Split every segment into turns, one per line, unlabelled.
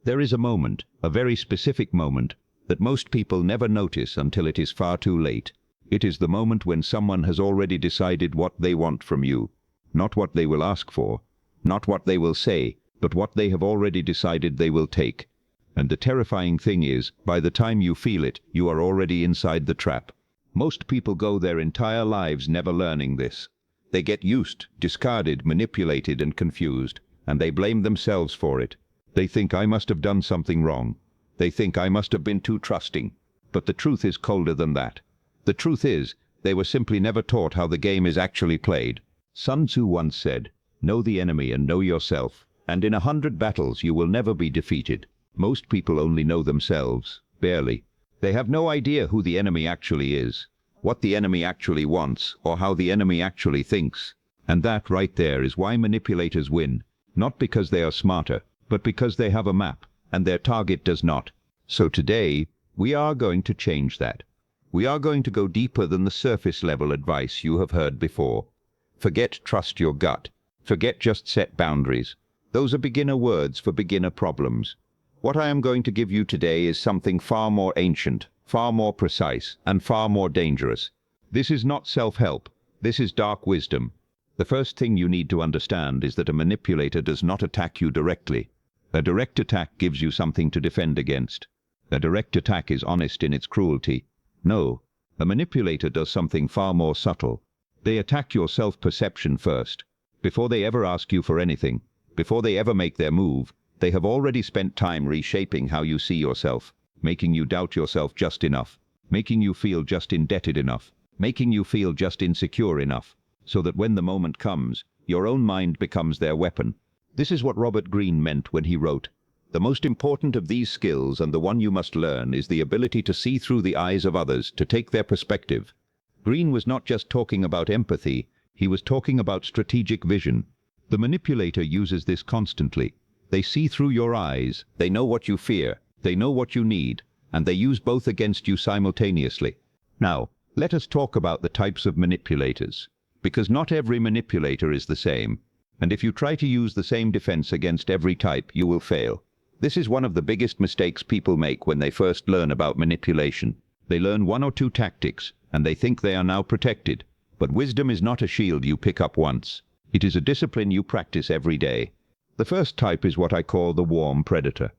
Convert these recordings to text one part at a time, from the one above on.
There is a moment, a very specific moment, that most people never notice until it is far too late. It is the moment when someone has already decided what they want from you. Not what they will ask for, not what they will say, but what they have already decided they will take. And the terrifying thing is, by the time you feel it, you are already inside the trap. Most people go their entire lives never learning this. They get used, discarded, manipulated, and confused, and they blame themselves for it. They think, I must have done something wrong. They think, I must have been too trusting. But the truth is colder than that. The truth is, they were simply never taught how the game is actually played. Sun Tzu once said, know the enemy and know yourself, and in 100 battles you will never be defeated. Most people only know themselves, barely. They have no idea who the enemy actually is, what the enemy actually wants, or how the enemy actually thinks. And that right there is why manipulators win, not because they are smarter, but because they have a map, and their target does not. So today, we are going to change that. We are going to go deeper than the surface-level advice you have heard before. Forget trust your gut. Forget just set boundaries. Those are beginner words for beginner problems. What I am going to give you today is something far more ancient, far more precise, and far more dangerous. This is not self-help. This is dark wisdom. The first thing you need to understand is that a manipulator does not attack you directly. A direct attack gives you something to defend against. A direct attack is honest in its cruelty. No, a manipulator does something far more subtle. They attack your self-perception first. Before they ever ask you for anything, before they ever make their move, they have already spent time reshaping how you see yourself, making you doubt yourself just enough, making you feel just indebted enough, making you feel just insecure enough, so that when the moment comes, your own mind becomes their weapon. This is what Robert Greene meant when he wrote, "The most important of these skills and the one you must learn is the ability to see through the eyes of others, to take their perspective." Greene was not just talking about empathy, he was talking about strategic vision. The manipulator uses this constantly. They see through your eyes, they know what you fear, they know what you need, and they use both against you simultaneously. Now, let us talk about the types of manipulators, because not every manipulator is the same, and if you try to use the same defense against every type, you will fail. This is one of the biggest mistakes people make when they first learn about manipulation. They learn one or two tactics, and they think they are now protected. But wisdom is not a shield you pick up once. It is a discipline you practice every day. The first type is what I call the warm predator.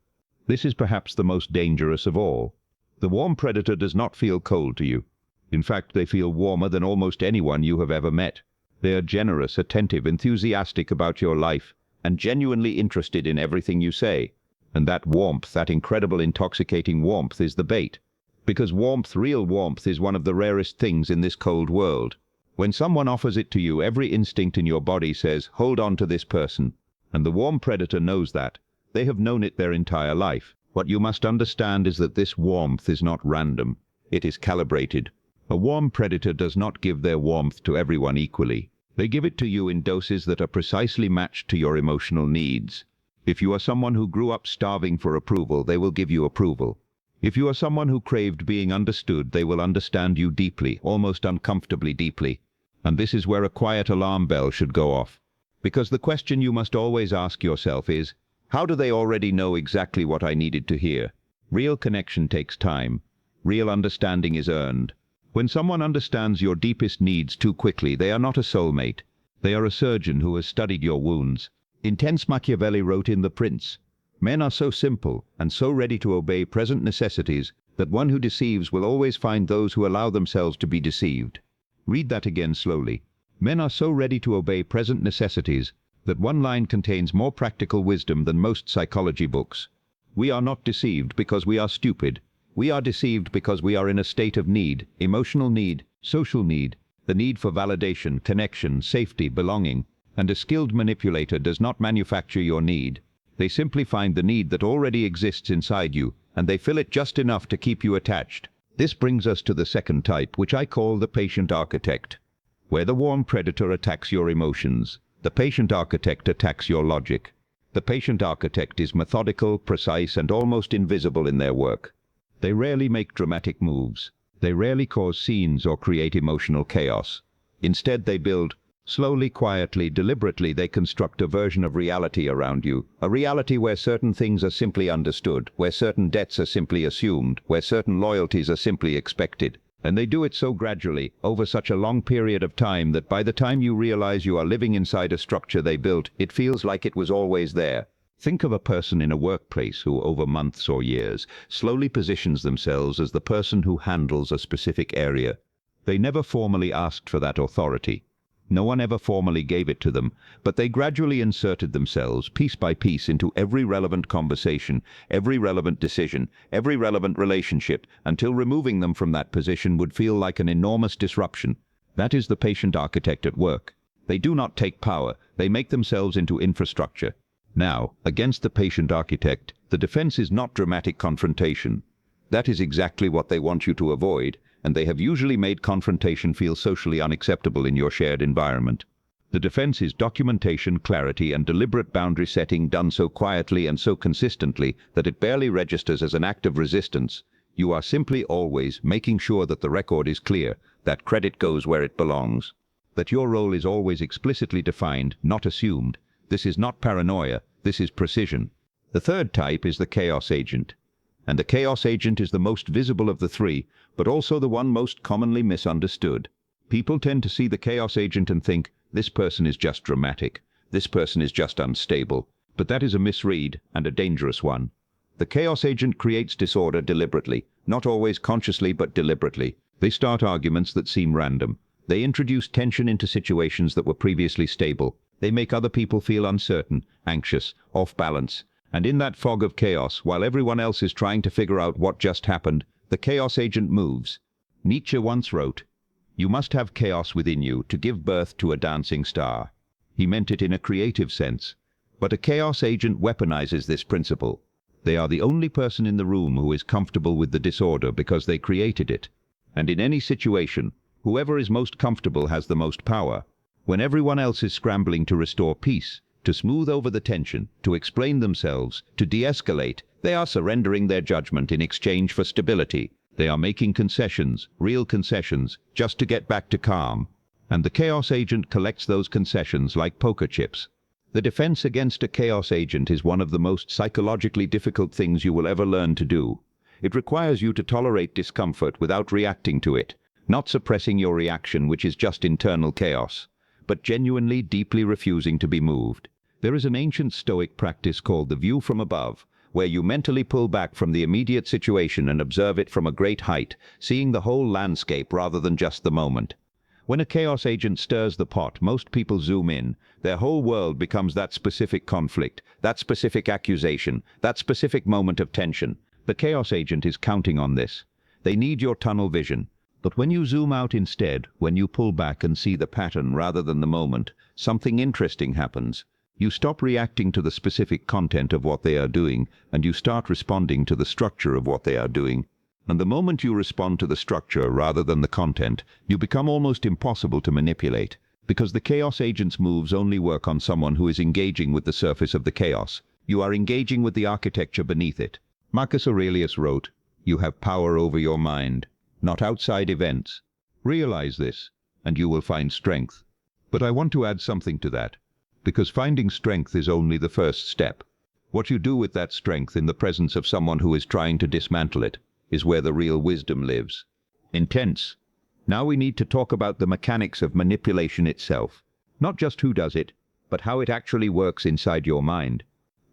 This is perhaps the most dangerous of all. The warm predator does not feel cold to you. In fact, they feel warmer than almost anyone you have ever met. They are generous, attentive, enthusiastic about your life, and genuinely interested in everything you say. And that warmth, that incredible intoxicating warmth, is the bait. Because warmth, real warmth, is one of the rarest things in this cold world. When someone offers it to you, every instinct in your body says, hold on to this person. And the warm predator knows that. They have known it their entire life. What you must understand is that this warmth is not random. It is calibrated. A warm predator does not give their warmth to everyone equally. They give it to you in doses that are precisely matched to your emotional needs. If you are someone who grew up starving for approval, they will give you approval. If you are someone who craved being understood, they will understand you deeply, almost uncomfortably deeply. And this is where a quiet alarm bell should go off. Because the question you must always ask yourself is, how do they already know exactly what I needed to hear? Real connection takes time. Real understanding is earned. When someone understands your deepest needs too quickly, they are not a soulmate. They are a surgeon who has studied your wounds. Intense Machiavelli wrote in The Prince, "Men are so simple and so ready to obey present necessities that one who deceives will always find those who allow themselves to be deceived." Read that again slowly. Men are so ready to obey present necessities that one line contains more practical wisdom than most psychology books. We are not deceived because we are stupid. We are deceived because we are in a state of need, emotional need, social need, the need for validation, connection, safety, belonging. And a skilled manipulator does not manufacture your need. They simply find the need that already exists inside you, and they fill it just enough to keep you attached. This brings us to the second type, which I call the patient architect. Where the warm predator attacks your emotions, the patient architect attacks your logic. The patient architect is methodical, precise, and almost invisible in their work. They rarely make dramatic moves. They rarely cause scenes or create emotional chaos. Instead, they build Slowly, quietly, deliberately, they construct a version of reality around you. A reality where certain things are simply understood, where certain debts are simply assumed, where certain loyalties are simply expected. And they do it so gradually, over such a long period of time, that by the time you realize you are living inside a structure they built, it feels like it was always there. Think of a person in a workplace who, over months or years, slowly positions themselves as the person who handles a specific area. They never formally asked for that authority. No one ever formally gave it to them, but they gradually inserted themselves, piece by piece, into every relevant conversation, every relevant decision, every relevant relationship, until removing them from that position would feel like an enormous disruption. That is the patient architect at work. They do not take power, they make themselves into infrastructure. Now, against the patient architect, the defense is not dramatic confrontation. That is exactly what they want you to avoid, and they have usually made confrontation feel socially unacceptable in your shared environment. The defense is documentation, clarity, and deliberate boundary setting done so quietly and so consistently that it barely registers as an act of resistance. You are simply always making sure that the record is clear, that credit goes where it belongs, that your role is always explicitly defined, not assumed. This is not paranoia, this is precision. The third type is the chaos agent. And the chaos agent is the most visible of the three, but also the one most commonly misunderstood. People tend to see the chaos agent and think, this person is just dramatic, this person is just unstable. But that is a misread, and a dangerous one. The chaos agent creates disorder deliberately, not always consciously but deliberately. They start arguments that seem random. They introduce tension into situations that were previously stable. They make other people feel uncertain, anxious, off balance. And in that fog of chaos, while everyone else is trying to figure out what just happened, the chaos agent moves. Nietzsche once wrote, "You must have chaos within you to give birth to a dancing star." He meant it in a creative sense. But a chaos agent weaponizes this principle. They are the only person in the room who is comfortable with the disorder because they created it. And in any situation, whoever is most comfortable has the most power. When everyone else is scrambling to restore peace, to smooth over the tension, to explain themselves, to de-escalate, they are surrendering their judgment in exchange for stability. They are making concessions, real concessions, just to get back to calm. And the chaos agent collects those concessions like poker chips. The defense against a chaos agent is one of the most psychologically difficult things you will ever learn to do. It requires you to tolerate discomfort without reacting to it, not suppressing your reaction, which is just internal chaos, but genuinely, deeply refusing to be moved. There is an ancient Stoic practice called the view from above, where you mentally pull back from the immediate situation and observe it from a great height, seeing the whole landscape rather than just the moment. When a chaos agent stirs the pot, most people zoom in. Their whole world becomes that specific conflict, that specific accusation, that specific moment of tension. The chaos agent is counting on this. They need your tunnel vision. But when you zoom out instead, when you pull back and see the pattern rather than the moment, something interesting happens. You stop reacting to the specific content of what they are doing, and you start responding to the structure of what they are doing. And the moment you respond to the structure rather than the content, you become almost impossible to manipulate, because the chaos agent's moves only work on someone who is engaging with the surface of the chaos. You are engaging with the architecture beneath it. Marcus Aurelius wrote, "You have power over your mind, not outside events. Realize this, and you will find strength." But I want to add something to that, because finding strength is only the first step. What you do with that strength in the presence of someone who is trying to dismantle it is where the real wisdom lives. Intense. Now we need to talk about the mechanics of manipulation itself. Not just who does it, but how it actually works inside your mind.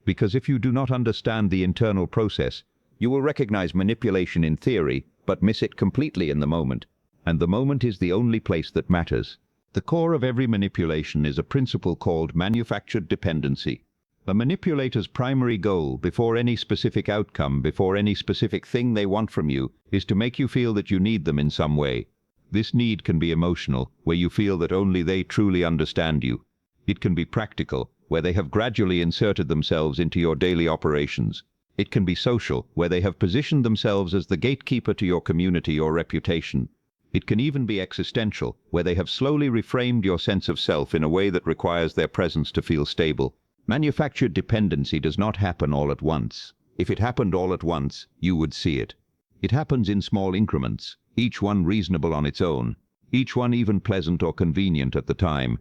Because if you do not understand the internal process, you will recognize manipulation in theory, but miss it completely in the moment. And the moment is the only place that matters. The core of every manipulation is a principle called manufactured dependency. A manipulator's primary goal, before any specific outcome, before any specific thing they want from you, is to make you feel that you need them in some way. This need can be emotional, where you feel that only they truly understand you. It can be practical, where they have gradually inserted themselves into your daily operations. It can be social, where they have positioned themselves as the gatekeeper to your community or reputation. It can even be existential, where they have slowly reframed your sense of self in a way that requires their presence to feel stable. Manufactured dependency does not happen all at once. If it happened all at once, you would see it. It happens in small increments, each one reasonable on its own, each one even pleasant or convenient at the time.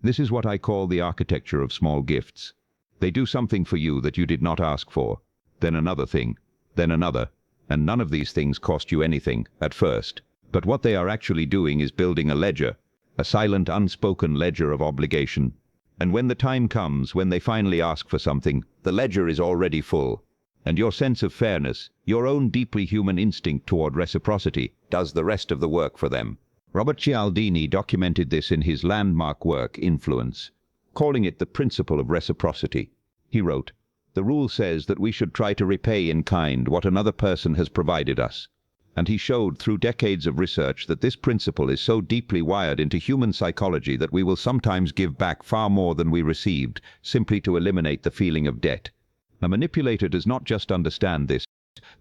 This is what I call the architecture of small gifts. They do something for you that you did not ask for, then another thing, then another, and none of these things cost you anything at first. But what they are actually doing is building a ledger, a silent, unspoken ledger of obligation. And when the time comes, when they finally ask for something, the ledger is already full. And your sense of fairness, your own deeply human instinct toward reciprocity, does the rest of the work for them. Robert Cialdini documented this in his landmark work, Influence, calling it the principle of reciprocity. He wrote, "The rule says that we should try to repay in kind what another person has provided us." And he showed through decades of research that this principle is so deeply wired into human psychology that we will sometimes give back far more than we received, simply to eliminate the feeling of debt. A manipulator does not just understand this,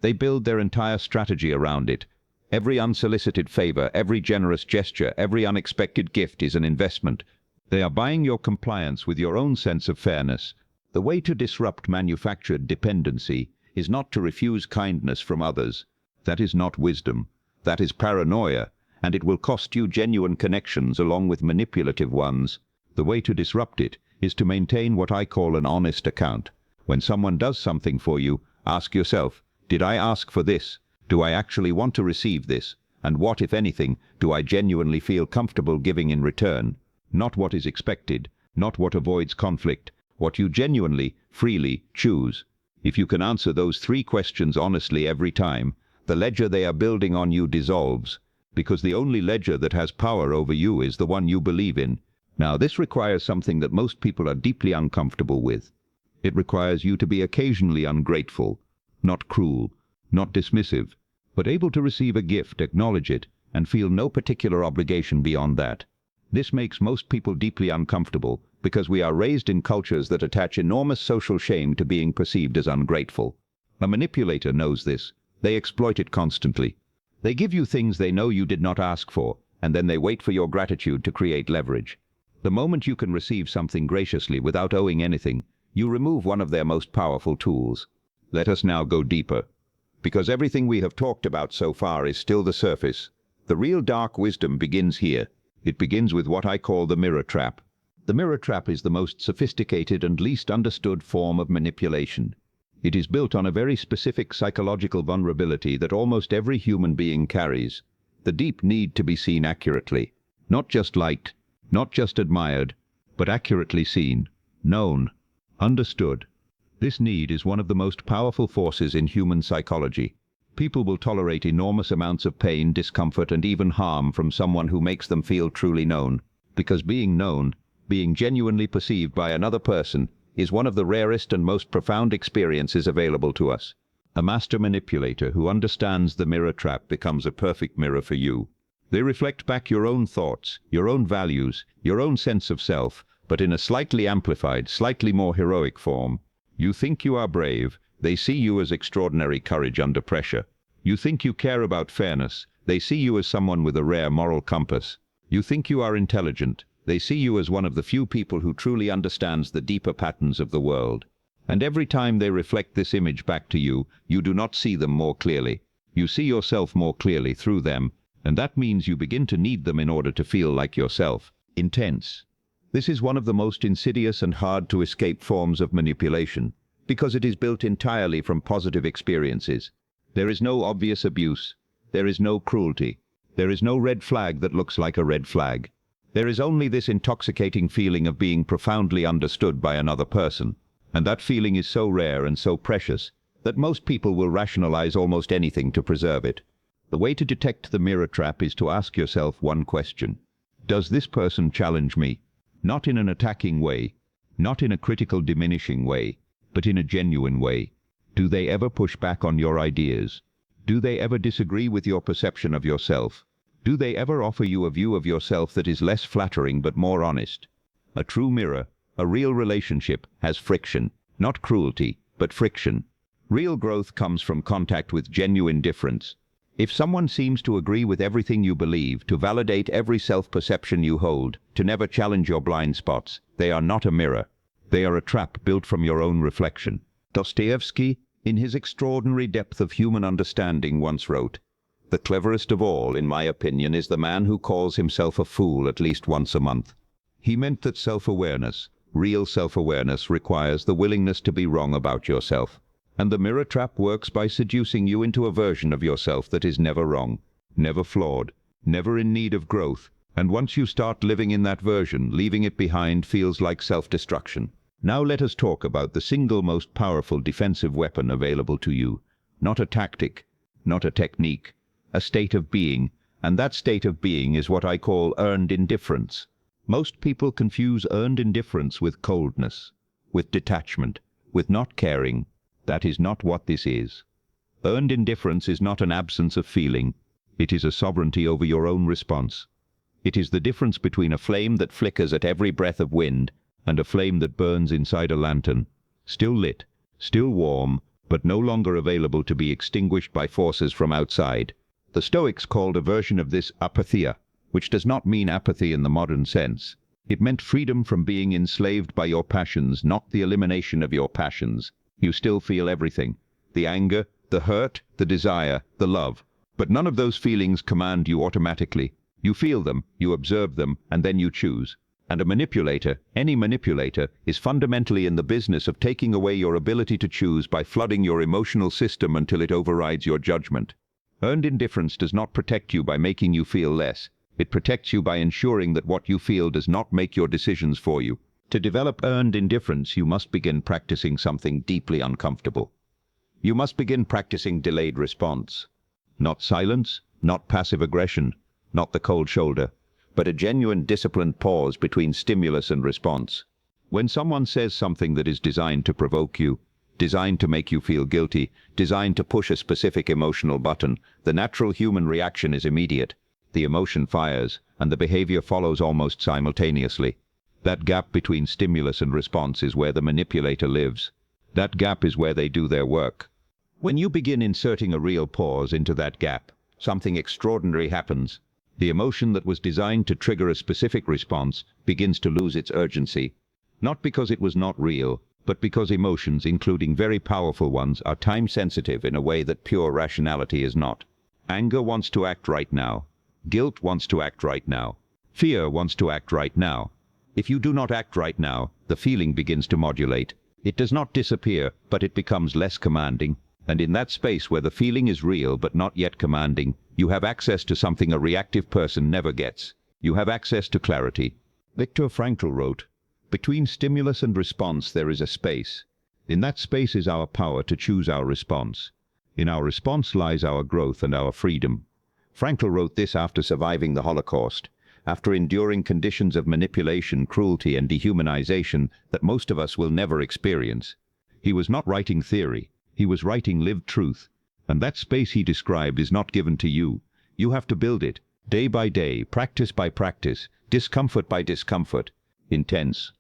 they build their entire strategy around it. Every unsolicited favor, every generous gesture, every unexpected gift is an investment. They are buying your compliance with your own sense of fairness. The way to disrupt manufactured dependency is not to refuse kindness from others. That is not wisdom. That is paranoia, and it will cost you genuine connections along with manipulative ones. The way to disrupt it is to maintain what I call an honest account. When someone does something for you, ask yourself, did I ask for this? Do I actually want to receive this? And what, if anything, do I genuinely feel comfortable giving in return? Not what is expected, not what avoids conflict, what you genuinely, freely choose. If you can answer those three questions honestly every time, the ledger they are building on you dissolves, because the only ledger that has power over you is the one you believe in. Now, this requires something that most people are deeply uncomfortable with. It requires you to be occasionally ungrateful, not cruel, not dismissive, but able to receive a gift, acknowledge it, and feel no particular obligation beyond that. This makes most people deeply uncomfortable because we are raised in cultures that attach enormous social shame to being perceived as ungrateful. A manipulator knows this. They exploit it constantly. They give you things they know you did not ask for, and then they wait for your gratitude to create leverage. The moment you can receive something graciously without owing anything, you remove one of their most powerful tools. Let us now go deeper. Because everything we have talked about so far is still the surface. The real dark wisdom begins here. It begins with what I call the mirror trap. The mirror trap is the most sophisticated and least understood form of manipulation. It is built on a very specific psychological vulnerability that almost every human being carries. The deep need to be seen accurately. Not just liked, not just admired, but accurately seen, known, understood. This need is one of the most powerful forces in human psychology. People will tolerate enormous amounts of pain, discomfort, and even harm from someone who makes them feel truly known. Because being known, being genuinely perceived by another person, is one of the rarest and most profound experiences available to us. A master manipulator who understands the mirror trap becomes a perfect mirror for you. They reflect back your own thoughts, your own values, your own sense of self, but in a slightly amplified, slightly more heroic form. You think you are brave, they see you as extraordinary courage under pressure. You think you care about fairness, they see you as someone with a rare moral compass. You think you are intelligent, they see you as one of the few people who truly understands the deeper patterns of the world. And every time they reflect this image back to you, you do not see them more clearly. You see yourself more clearly through them, and that means you begin to need them in order to feel like yourself. Intense. This is one of the most insidious and hard-to-escape forms of manipulation, because it is built entirely from positive experiences. There is no obvious abuse. There is no cruelty. There is no red flag that looks like a red flag. There is only this intoxicating feeling of being profoundly understood by another person. And that feeling is so rare and so precious that most people will rationalize almost anything to preserve it. The way to detect the mirror trap is to ask yourself one question. Does this person challenge me? Not in an attacking way, not in a critical, diminishing way, but in a genuine way. Do they ever push back on your ideas? Do they ever disagree with your perception of yourself? Do they ever offer you a view of yourself that is less flattering but more honest? A true mirror, a real relationship, has friction, not cruelty, but friction. Real growth comes from contact with genuine difference. If someone seems to agree with everything you believe, to validate every self-perception you hold, to never challenge your blind spots, they are not a mirror. They are a trap built from your own reflection. Dostoevsky, in his extraordinary depth of human understanding, once wrote, "The cleverest of all, in my opinion, is the man who calls himself a fool at least once a month." He meant that self-awareness, real self-awareness, requires the willingness to be wrong about yourself. And the mirror trap works by seducing you into a version of yourself that is never wrong, never flawed, never in need of growth. And once you start living in that version, leaving it behind feels like self-destruction. Now let us talk about the single most powerful defensive weapon available to you. Not a tactic, not a technique, a state of being. And that state of being is what I call earned indifference. Most people confuse earned indifference with coldness, with detachment, with not caring. That is not what this is. Earned indifference is not an absence of feeling. It is a sovereignty over your own response. It is the difference between a flame that flickers at every breath of wind and a flame that burns inside a lantern, still lit, still warm, but no longer available to be extinguished by forces from outside. The Stoics called a version of this apatheia, which does not mean apathy in the modern sense. It meant freedom from being enslaved by your passions, not the elimination of your passions. You still feel everything: the anger, the hurt, the desire, the love. But none of those feelings command you automatically. You feel them, you observe them, and then you choose. And a manipulator, any manipulator, is fundamentally in the business of taking away your ability to choose by flooding your emotional system until it overrides your judgment. Earned indifference does not protect you by making you feel less. It protects you by ensuring that what you feel does not make your decisions for you. To develop earned indifference, you must begin practicing something deeply uncomfortable. You must begin practicing delayed response. Not silence, not passive aggression, not the cold shoulder, but a genuine disciplined pause between stimulus and response. When someone says something that is designed to provoke you, designed to make you feel guilty, designed to push a specific emotional button, the natural human reaction is immediate. The emotion fires, and the behavior follows almost simultaneously. That gap between stimulus and response is where the manipulator lives. That gap is where they do their work. When you begin inserting a real pause into that gap, something extraordinary happens. The emotion that was designed to trigger a specific response begins to lose its urgency. Not because it was not real, but because emotions, including very powerful ones, are time-sensitive in a way that pure rationality is not. Anger wants to act right now. Guilt wants to act right now. Fear wants to act right now. If you do not act right now, the feeling begins to modulate. It does not disappear, but it becomes less commanding. And in that space where the feeling is real but not yet commanding, you have access to something a reactive person never gets. You have access to clarity. Viktor Frankl wrote, "Between stimulus and response there is a space. In that space is our power to choose our response. In our response lies our growth and our freedom." Frankl wrote this after surviving the Holocaust, after enduring conditions of manipulation, cruelty, and dehumanization that most of us will never experience. He was not writing theory. He was writing lived truth. And that space he described is not given to you. You have to build it, day by day, practice by practice, discomfort by discomfort. Intense.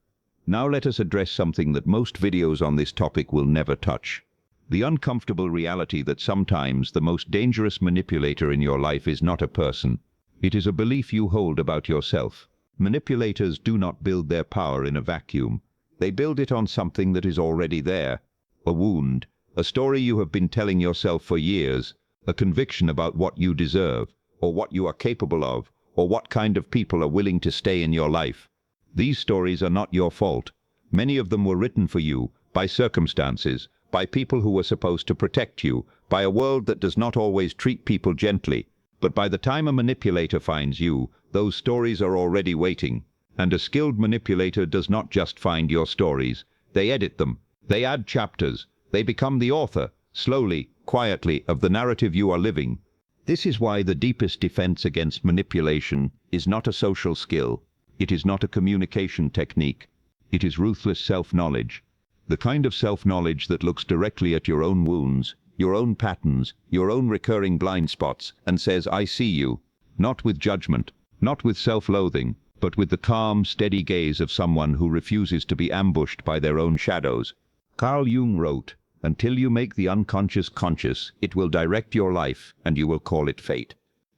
Now let us address something that most videos on this topic will never touch. The uncomfortable reality that sometimes the most dangerous manipulator in your life is not a person. It is a belief you hold about yourself. Manipulators do not build their power in a vacuum. They build it on something that is already there. A wound, a story you have been telling yourself for years, a conviction about what you deserve, or what you are capable of, or what kind of people are willing to stay in your life. These stories are not your fault. Many of them were written for you, by circumstances, by people who were supposed to protect you, by a world that does not always treat people gently. But by the time a manipulator finds you, those stories are already waiting. And a skilled manipulator does not just find your stories. They edit them. They add chapters. They become the author, slowly, quietly, of the narrative you are living. This is why the deepest defense against manipulation is not a social skill. It is not a communication technique. It is ruthless self-knowledge. The kind of self-knowledge that looks directly at your own wounds, your own patterns, your own recurring blind spots, and says, "I see you." Not with judgment, not with self-loathing, but with the calm, steady gaze of someone who refuses to be ambushed by their own shadows. Carl Jung wrote, "Until you make the unconscious conscious, it will direct your life, and you will call it fate."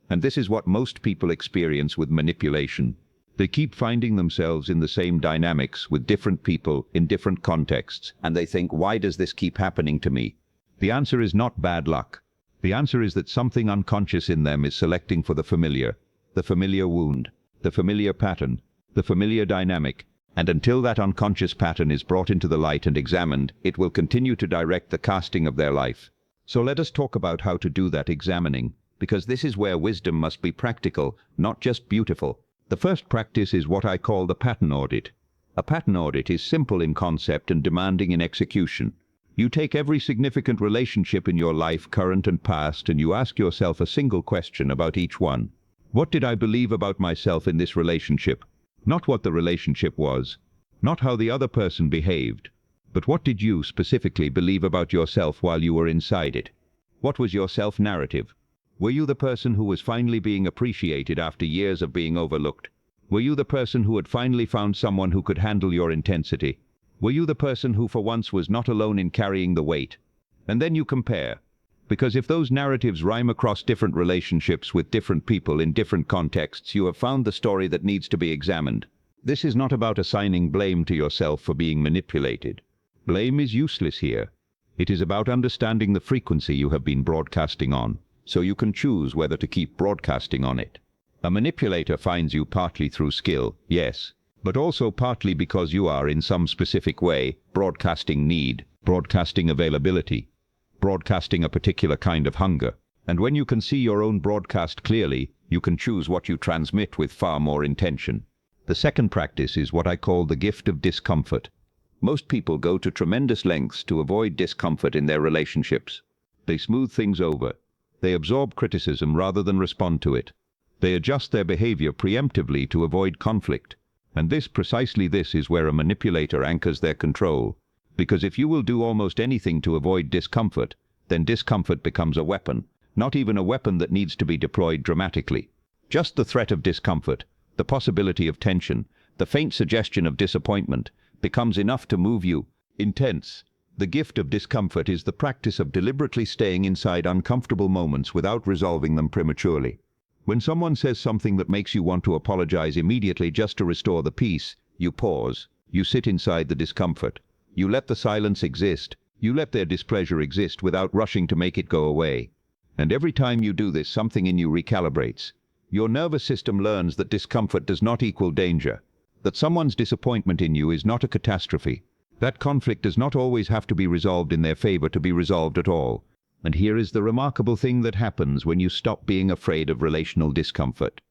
And this is what most people experience with manipulation. They keep finding themselves in the same dynamics with different people in different contexts, and they think, why does this keep happening to me? The answer is not bad luck. The answer is that something unconscious in them is selecting for the familiar wound, the familiar pattern, the familiar dynamic, and until that unconscious pattern is brought into the light and examined, it will continue to direct the casting of their life. So let us talk about how to do that examining, because this is where wisdom must be practical, not just beautiful. The first practice is what I call the pattern audit. A pattern audit is simple in concept and demanding in execution. You take every significant relationship in your life, current and past, and you ask yourself a single question about each one. What did I believe about myself in this relationship? Not what the relationship was, not how the other person behaved, but what did you specifically believe about yourself while you were inside it? What was your self-narrative? Were you the person who was finally being appreciated after years of being overlooked? Were you the person who had finally found someone who could handle your intensity? Were you the person who for once was not alone in carrying the weight? And then you compare. Because if those narratives rhyme across different relationships with different people in different contexts, you have found the story that needs to be examined. This is not about assigning blame to yourself for being manipulated. Blame is useless here. It is about understanding the frequency you have been broadcasting on, so you can choose whether to keep broadcasting on it. A manipulator finds you partly through skill, yes, but also partly because you are, in some specific way, broadcasting need, broadcasting availability, broadcasting a particular kind of hunger. And when you can see your own broadcast clearly, you can choose what you transmit with far more intention. The second practice is what I call the gift of discomfort. Most people go to tremendous lengths to avoid discomfort in their relationships. They smooth things over. They absorb criticism rather than respond to it. They adjust their behavior preemptively to avoid conflict. And precisely this is where a manipulator anchors their control. Because if you will do almost anything to avoid discomfort, then discomfort becomes a weapon, not even a weapon that needs to be deployed dramatically. Just the threat of discomfort, the possibility of tension, the faint suggestion of disappointment, becomes enough to move you. Intense. The gift of discomfort is the practice of deliberately staying inside uncomfortable moments without resolving them prematurely. When someone says something that makes you want to apologize immediately just to restore the peace, you pause. You sit inside the discomfort. You let the silence exist. You let their displeasure exist without rushing to make it go away. And every time you do this, something in you recalibrates. Your nervous system learns that discomfort does not equal danger, that someone's disappointment in you is not a catastrophe. That conflict does not always have to be resolved in their favor to be resolved at all. And here is the remarkable thing that happens when you stop being afraid of relational discomfort.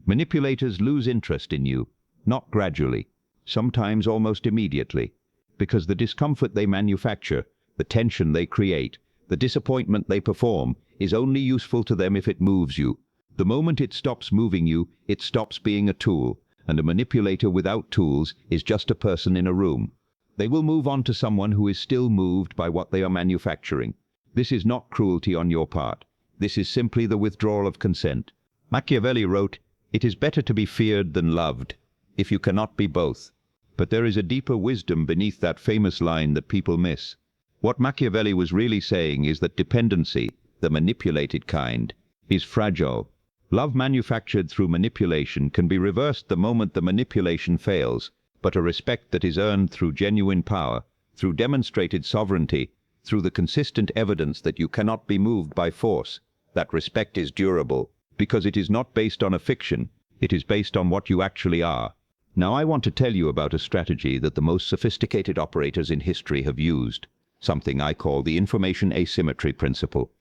Manipulators lose interest in you, not gradually, sometimes almost immediately, because the discomfort they manufacture, the tension they create, the disappointment they perform, is only useful to them if it moves you. The moment it stops moving you, it stops being a tool, and a manipulator without tools is just a person in a room. They will move on to someone who is still moved by what they are manufacturing. This is not cruelty on your part. This is simply the withdrawal of consent. Machiavelli wrote, "It is better to be feared than loved, if you cannot be both." But there is a deeper wisdom beneath that famous line that people miss. What Machiavelli was really saying is that dependency, the manipulated kind, is fragile. Love manufactured through manipulation can be reversed the moment the manipulation fails, but a respect that is earned through genuine power, through demonstrated sovereignty, through the consistent evidence that you cannot be moved by force, that respect is durable, because it is not based on a fiction, it is based on what you actually are. Now I want to tell you about a strategy that the most sophisticated operators in history have used, something I call the information asymmetry principle.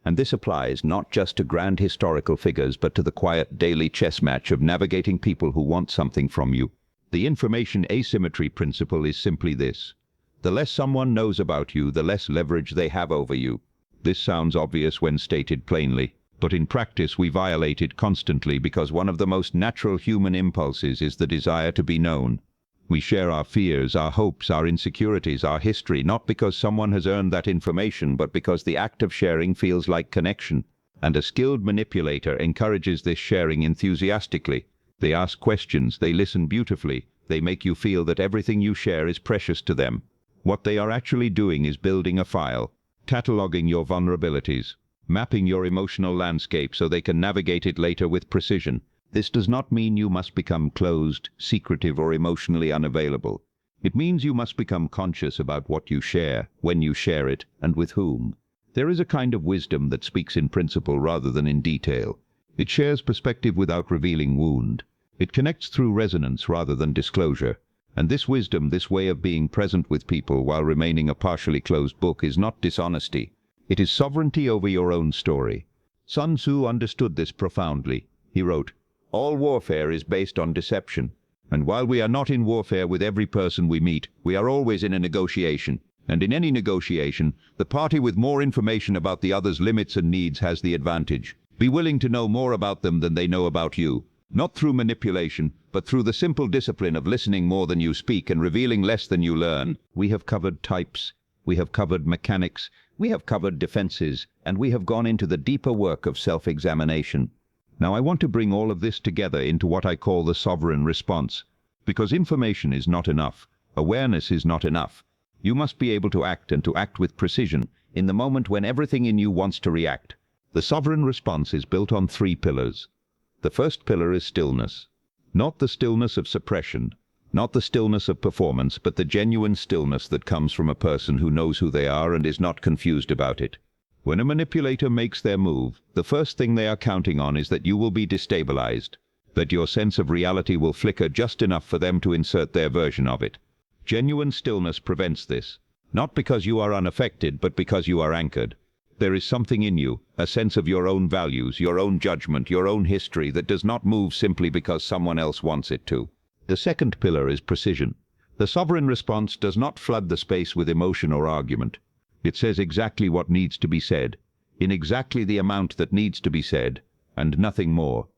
And this applies not just to grand historical figures, but to the quiet daily chess match of navigating people who want something from you. The information asymmetry principle is simply this. The less someone knows about you, the less leverage they have over you. This sounds obvious when stated plainly, but in practice we violate it constantly because one of the most natural human impulses is the desire to be known. We share our fears, our hopes, our insecurities, our history, not because someone has earned that information, but because the act of sharing feels like connection. And a skilled manipulator encourages this sharing enthusiastically. They ask questions, they listen beautifully, they make you feel that everything you share is precious to them. What they are actually doing is building a file, cataloging your vulnerabilities, mapping your emotional landscape so they can navigate it later with precision. This does not mean you must become closed, secretive, or emotionally unavailable. It means you must become conscious about what you share, when you share it, and with whom. There is a kind of wisdom that speaks in principle rather than in detail. It shares perspective without revealing wound. It connects through resonance rather than disclosure. And this wisdom, this way of being present with people while remaining a partially closed book, is not dishonesty. It is sovereignty over your own story. Sun Tzu understood this profoundly. He wrote, "All warfare is based on deception. And while we are not in warfare with every person we meet, we are always in a negotiation. And in any negotiation, the party with more information about the other's limits and needs has the advantage. Be willing to know more about them than they know about you. Not through manipulation, but through the simple discipline of listening more than you speak and revealing less than you learn." We have covered types. We have covered mechanics. We have covered defenses. And we have gone into the deeper work of self-examination. Now I want to bring all of this together into what I call the sovereign response. Because information is not enough. Awareness is not enough. You must be able to act, and to act with precision, in the moment when everything in you wants to react. The sovereign response is built on 3 pillars. The first pillar is stillness. Not the stillness of suppression, not the stillness of performance, but the genuine stillness that comes from a person who knows who they are and is not confused about it. When a manipulator makes their move, the first thing they are counting on is that you will be destabilized, that your sense of reality will flicker just enough for them to insert their version of it. Genuine stillness prevents this, not because you are unaffected, but because you are anchored. There is something in you, a sense of your own values, your own judgment, your own history, that does not move simply because someone else wants it to. The second pillar is precision. The sovereign response does not flood the space with emotion or argument. It says exactly what needs to be said, in exactly the amount that needs to be said, and nothing more.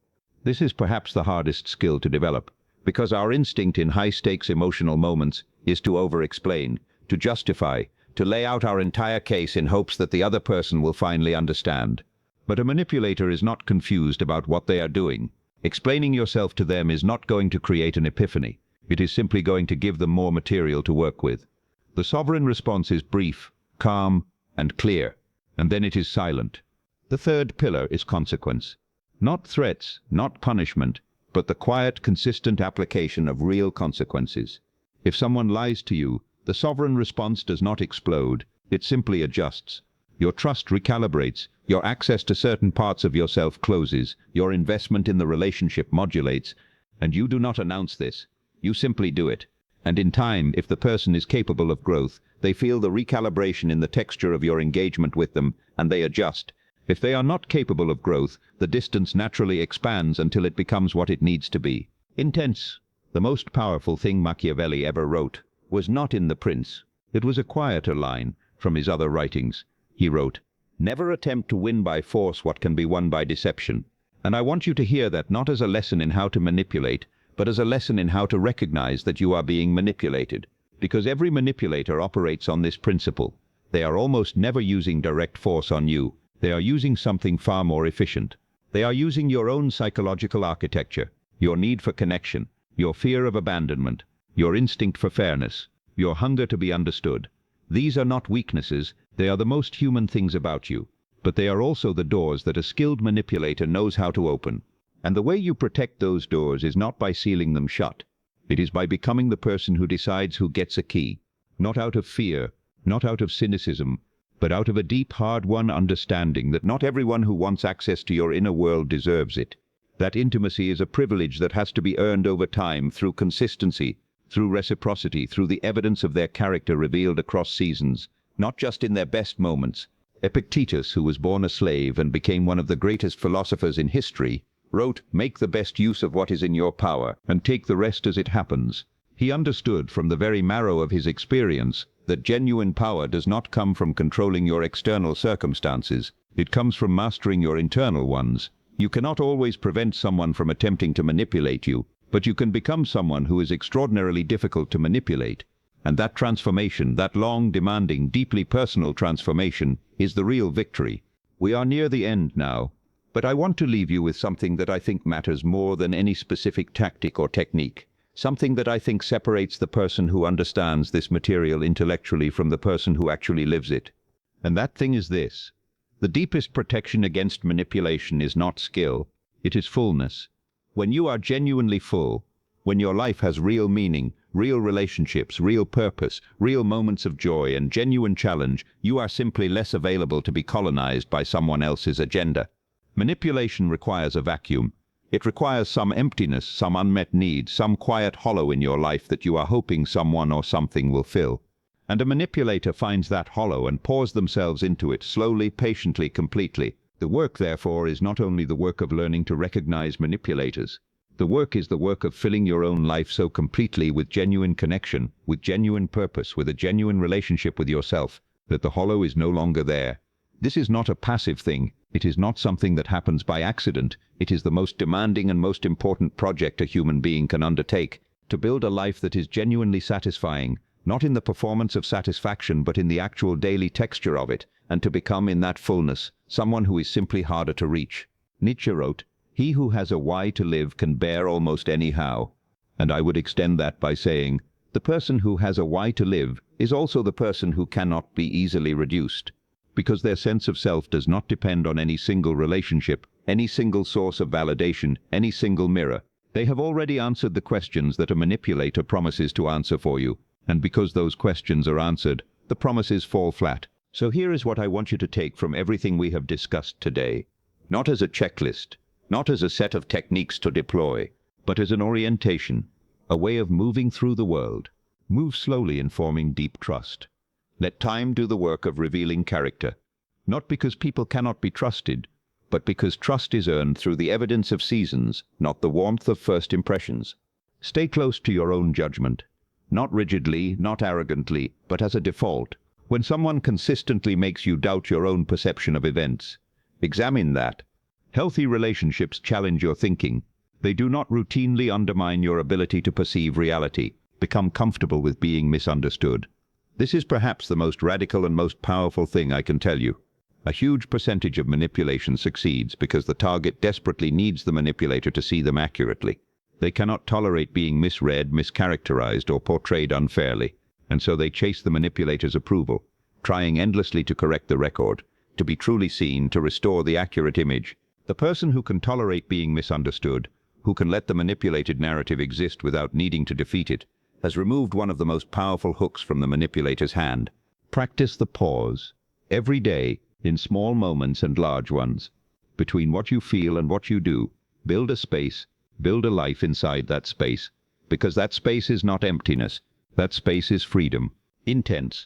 This is perhaps the hardest skill to develop, because our instinct in high-stakes emotional moments is to over-explain, to justify, to lay out our entire case in hopes that the other person will finally understand. But a manipulator is not confused about what they are doing. Explaining yourself to them is not going to create an epiphany. It is simply going to give them more material to work with. The sovereign response is brief, calm, and clear, and then it is silent. The third pillar is consequence. Not threats, not punishment, but the quiet, consistent application of real consequences. If someone lies to you, the sovereign response does not explode, it simply adjusts. Your trust recalibrates, your access to certain parts of yourself closes, your investment in the relationship modulates, and you do not announce this. You simply do it. And in time, if the person is capable of growth, they feel the recalibration in the texture of your engagement with them, and they adjust. If they are not capable of growth, the distance naturally expands until it becomes what it needs to be. Intense. The most powerful thing Machiavelli ever wrote was not in The Prince. It was a quieter line from his other writings. He wrote, "Never attempt to win by force what can be won by deception." And I want you to hear that not as a lesson in how to manipulate, but as a lesson in how to recognize that you are being manipulated. Because every manipulator operates on this principle. They are almost never using direct force on you. They are using something far more efficient. They are using your own psychological architecture, your need for connection, your fear of abandonment, your instinct for fairness, your hunger to be understood. These are not weaknesses, they are the most human things about you. But they are also the doors that a skilled manipulator knows how to open. And the way you protect those doors is not by sealing them shut. It is by becoming the person who decides who gets a key. Not out of fear, not out of cynicism, but out of a deep, hard-won understanding that not everyone who wants access to your inner world deserves it. That intimacy is a privilege that has to be earned over time through consistency, through reciprocity, through the evidence of their character revealed across seasons, not just in their best moments. Epictetus, who was born a slave and became one of the greatest philosophers in history, wrote, "Make the best use of what is in your power, and take the rest as it happens." He understood from the very marrow of his experience that genuine power does not come from controlling your external circumstances. It comes from mastering your internal ones. You cannot always prevent someone from attempting to manipulate you, but you can become someone who is extraordinarily difficult to manipulate. And that transformation, that long, demanding, deeply personal transformation, is the real victory. We are near the end now, but I want to leave you with something that I think matters more than any specific tactic or technique. Something that I think separates the person who understands this material intellectually from the person who actually lives it. And that thing is this. The deepest protection against manipulation is not skill, it is fullness. When you are genuinely full, when your life has real meaning, real relationships, real purpose, real moments of joy and genuine challenge, you are simply less available to be colonized by someone else's agenda. Manipulation requires a vacuum. It requires some emptiness, some unmet need, some quiet hollow in your life that you are hoping someone or something will fill. And a manipulator finds that hollow and pours themselves into it, slowly, patiently, completely. The work, therefore, is not only the work of learning to recognize manipulators. The work is the work of filling your own life so completely with genuine connection, with genuine purpose, with a genuine relationship with yourself, that the hollow is no longer there. This is not a passive thing. It is not something that happens by accident. It is the most demanding and most important project a human being can undertake, to build a life that is genuinely satisfying, not in the performance of satisfaction but in the actual daily texture of it, and to become in that fullness someone who is simply harder to reach. Nietzsche wrote, "He who has a why to live can bear almost any how." And I would extend that by saying, the person who has a why to live is also the person who cannot be easily reduced, because their sense of self does not depend on any single relationship, any single source of validation, any single mirror. They have already answered the questions that a manipulator promises to answer for you, and because those questions are answered, the promises fall flat. So here is what I want you to take from everything we have discussed today. Not as a checklist, not as a set of techniques to deploy, but as an orientation, a way of moving through the world. Move slowly in forming deep trust. Let time do the work of revealing character, not because people cannot be trusted, but because trust is earned through the evidence of seasons, not the warmth of first impressions. Stay close to your own judgment, not rigidly, not arrogantly, but as a default. When someone consistently makes you doubt your own perception of events, examine that. Healthy relationships challenge your thinking. They do not routinely undermine your ability to perceive reality. Become comfortable with being misunderstood. This is perhaps the most radical and most powerful thing I can tell you. A huge percentage of manipulation succeeds because the target desperately needs the manipulator to see them accurately. They cannot tolerate being misread, mischaracterized, or portrayed unfairly, and so they chase the manipulator's approval, trying endlessly to correct the record, to be truly seen, to restore the accurate image. The person who can tolerate being misunderstood, who can let the manipulated narrative exist without needing to defeat it, has removed one of the most powerful hooks from the manipulator's hand. Practice the pause, every day, in small moments and large ones. Between what you feel and what you do, build a space, build a life inside that space, because that space is not emptiness, that space is freedom, intense.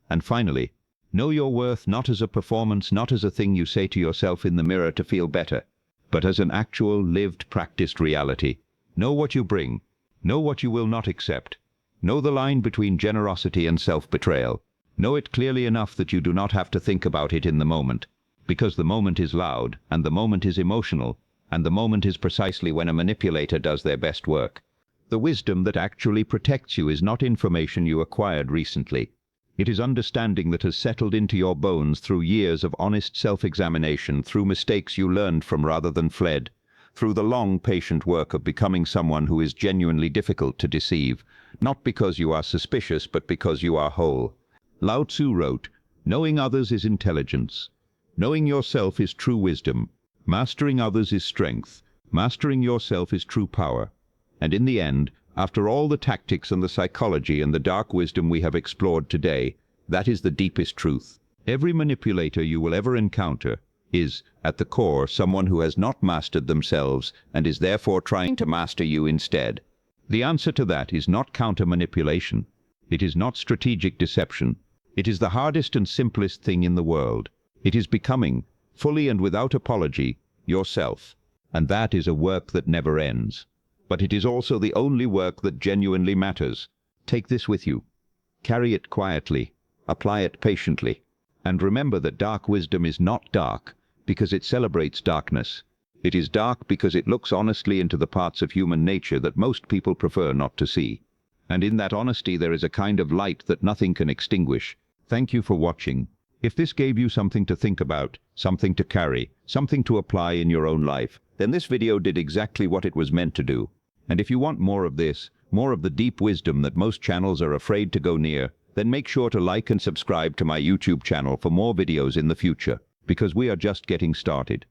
And finally, know your worth not as a performance, not as a thing you say to yourself in the mirror to feel better, but as an actual, lived, practiced reality. Know what you bring. Know what you will not accept. Know the line between generosity and self-betrayal. Know it clearly enough that you do not have to think about it in the moment, because the moment is loud, and the moment is emotional, and the moment is precisely when a manipulator does their best work. The wisdom that actually protects you is not information you acquired recently. It is understanding that has settled into your bones through years of honest self-examination, through mistakes you learned from rather than fled, through the long, patient work of becoming someone who is genuinely difficult to deceive, not because you are suspicious, but because you are whole. Lao Tzu wrote, "Knowing others is intelligence. Knowing yourself is true wisdom. Mastering others is strength. Mastering yourself is true power." And in the end, after all the tactics and the psychology and the dark wisdom we have explored today, that is the deepest truth. Every manipulator you will ever encounter is, at the core, someone who has not mastered themselves and is therefore trying to master you instead. The answer to that is not counter-manipulation. It is not strategic deception. It is the hardest and simplest thing in the world. It is becoming, fully and without apology, yourself. And that is a work that never ends. But it is also the only work that genuinely matters. Take this with you. Carry it quietly. Apply it patiently. And remember that dark wisdom is not dark because it celebrates darkness. It is dark because it looks honestly into the parts of human nature that most people prefer not to see. And in that honesty there is a kind of light that nothing can extinguish. Thank you for watching. If this gave you something to think about, something to carry, something to apply in your own life, then this video did exactly what it was meant to do. And if you want more of this, more of the deep wisdom that most channels are afraid to go near, then make sure to like and subscribe to my YouTube channel for more videos in the future, because we are just getting started.